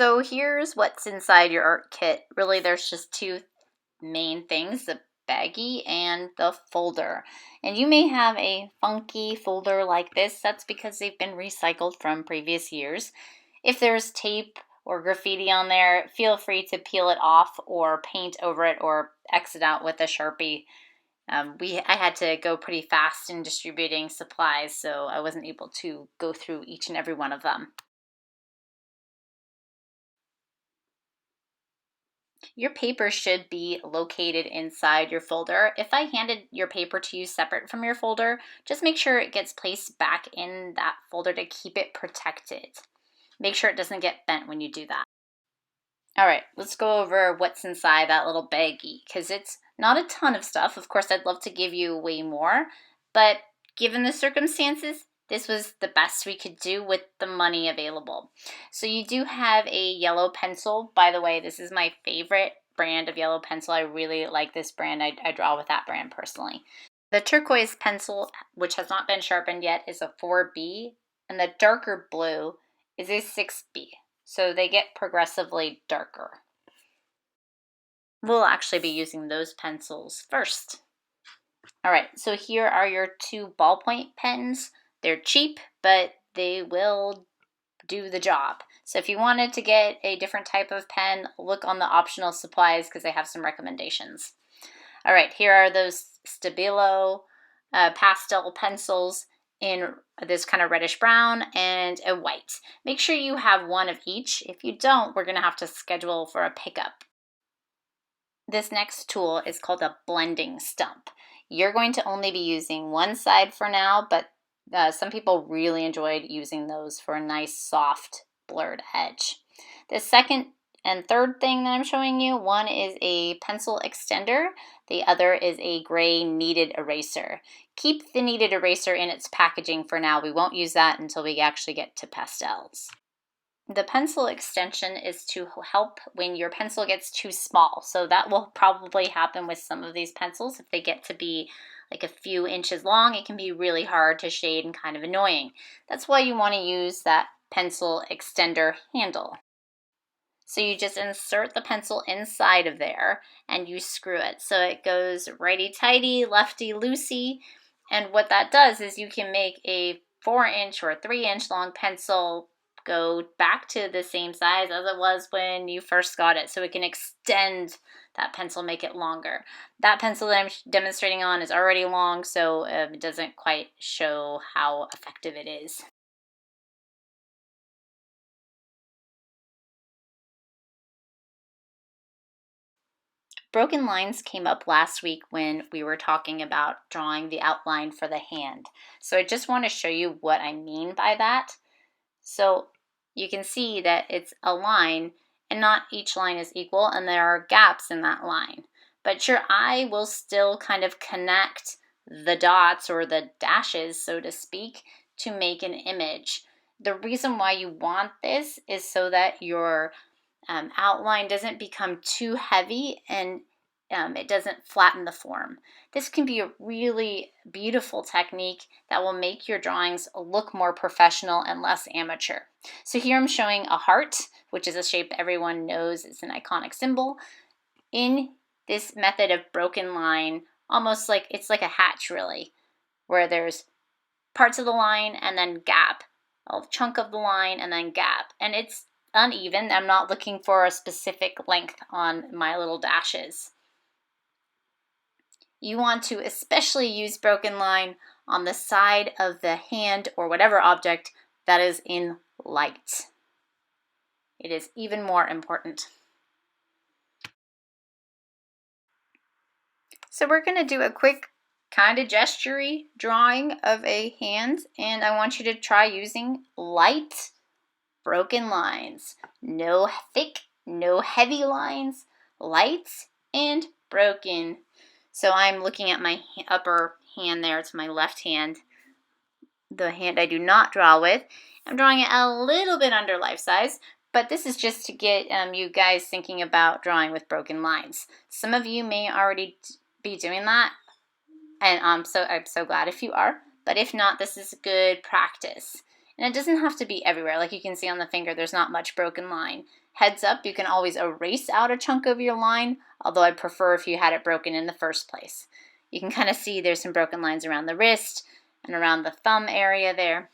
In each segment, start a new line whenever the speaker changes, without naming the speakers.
So here's what's inside your art kit. Really, there's just two main things, the baggie and the folder. And you may have a funky folder like this. That's because they've been recycled from previous years. If there's tape or graffiti on there, feel free to peel it off or paint over it or X it out with a Sharpie. I had to go pretty fast in distributing supplies, so I wasn't able to go through each and every one of them. Your paper should be located inside your folder. If I handed your paper to you separate from your folder, just make sure it gets placed back in that folder to keep it protected. Make sure it doesn't get bent when you do that. All right, let's go over what's inside that little baggie, because it's not a ton of stuff. Of course, I'd love to give you way more, but given the circumstances, this was the best we could do with the money available. So you do have a yellow pencil. By the way, this is my favorite brand of yellow pencil. I really like this brand. I draw with that brand personally. The turquoise pencil, which has not been sharpened yet, is a 4B, and the darker blue is a 6B. So they get progressively darker. We'll actually be using those pencils first. All right, so here are your two ballpoint pens. They're cheap, but they will do the job. So if you wanted to get a different type of pen, look on the optional supplies because they have some recommendations. All right, here are those Stabilo pastel pencils in this kind of reddish brown and a white. Make sure you have one of each. If you don't, we're gonna have to schedule for a pickup. This next tool is called a blending stump. You're going to only be using one side for now, but some people really enjoyed using those for a nice soft blurred edge. The second and third thing that I'm showing you, one is a pencil extender, the other is a gray kneaded eraser. Keep the kneaded eraser in its packaging for now. We won't use that until we actually get to pastels. The pencil extension is to help when your pencil gets too small. So that will probably happen with some of these pencils. If they get to be like a few inches long, it can be really hard to shade and kind of annoying. That's why you want to use that pencil extender handle. So you just insert the pencil inside of there and you screw it. So it goes righty-tighty, lefty-loosey. And what that does is you can make a 4-inch or 3-inch long pencil go back to the same size as it was when you first got it. So it can extend that pencil, make it longer. That pencil that I'm demonstrating on is already long, so it doesn't quite show how effective it is. Broken lines came up last week when we were talking about drawing the outline for the hand. So I just want to show you what I mean by that. So you can see that it's a line and not each line is equal and there are gaps in that line. But your eye will still kind of connect the dots or the dashes, so to speak, to make an image. The reason why you want this is so that your outline doesn't become too heavy and it doesn't flatten the form. This can be a really beautiful technique that will make your drawings look more professional and less amateur. So here I'm showing a heart, which is a shape everyone knows is an iconic symbol. In this method of broken line, almost like it's like a hatch really, where there's parts of the line and then gap, a chunk of the line and then gap. And it's uneven. I'm not looking for a specific length on my little dashes. You want to especially use broken line on the side of the hand or whatever object that is in light. It is even more important. So we're going to do a quick kind of gestury drawing of a hand, and I want you to try using light broken lines. No thick, no heavy lines, light and broken. So I'm looking at my upper hand there. It's my left hand, the hand I do not draw with. I'm drawing it a little bit under life size, but this is just to get you guys thinking about drawing with broken lines. Some of you may already be doing that, and I'm so glad if you are. But if not, this is good practice. And it doesn't have to be everywhere. Like you can see on the finger, there's not much broken line. Heads up, you can always erase out a chunk of your line, although I'd prefer if you had it broken in the first place. You can kind of see there's some broken lines around the wrist and around the thumb area there.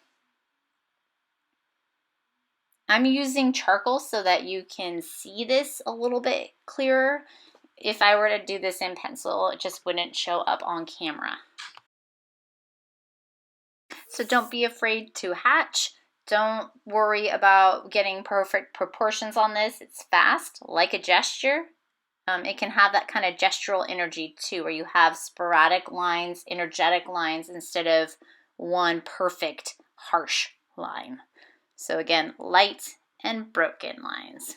I'm using charcoal so that you can see this a little bit clearer. If I were to do this in pencil, it just wouldn't show up on camera. So don't be afraid to hatch. Don't worry about getting perfect proportions on this. It's fast, like a gesture. It can have that kind of gestural energy too, where you have sporadic lines, energetic lines, instead of one perfect, harsh line. So again, light and broken lines.